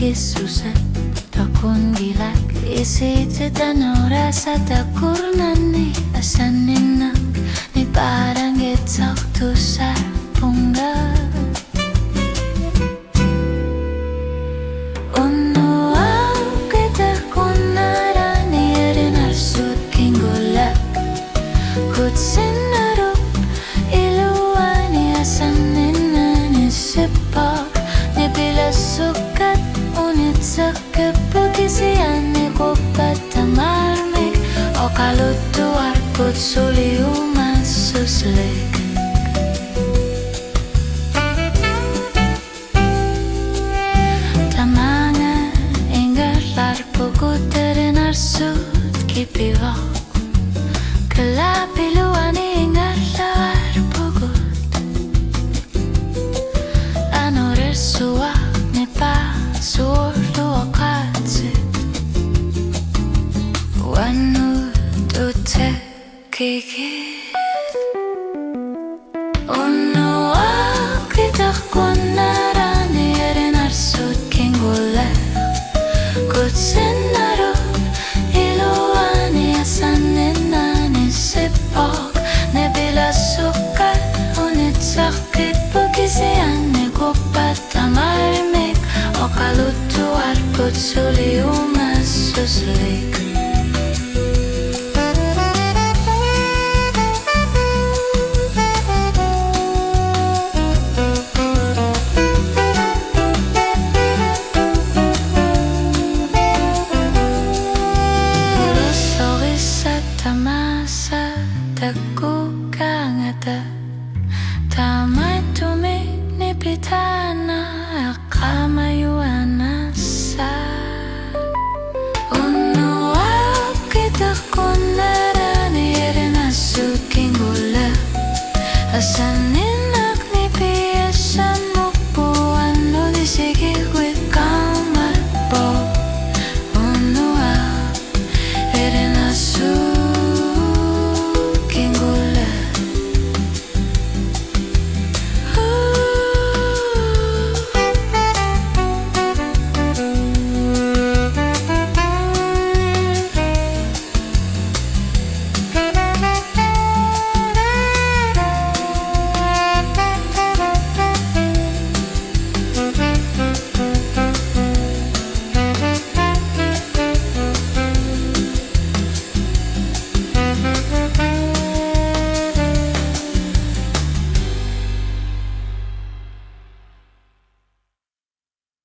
Yesusat takun gilak isi tanora sa takurnan ni asanin ni parang getsak tu sa pungga uno ang kita kunara ni erin arsut kinggulak kutsin narup iluwani asanin ni sepak ni bilasukat unit sa kepagisian ni kopat tamarmik o kalutuar kut suli umasuslik tamangan inggar pugut terin arsut kipivak kelapiluan inggar lar pugut ano resuak ni pa surdo akatse wanu dute kikit uno akitak kunara ni erin arsut kinggulak kutsin narut iluwani asanin na ni sipok ni bilasukat unit sakit pagisian ni kupat tamarmik o kalutuar kut suli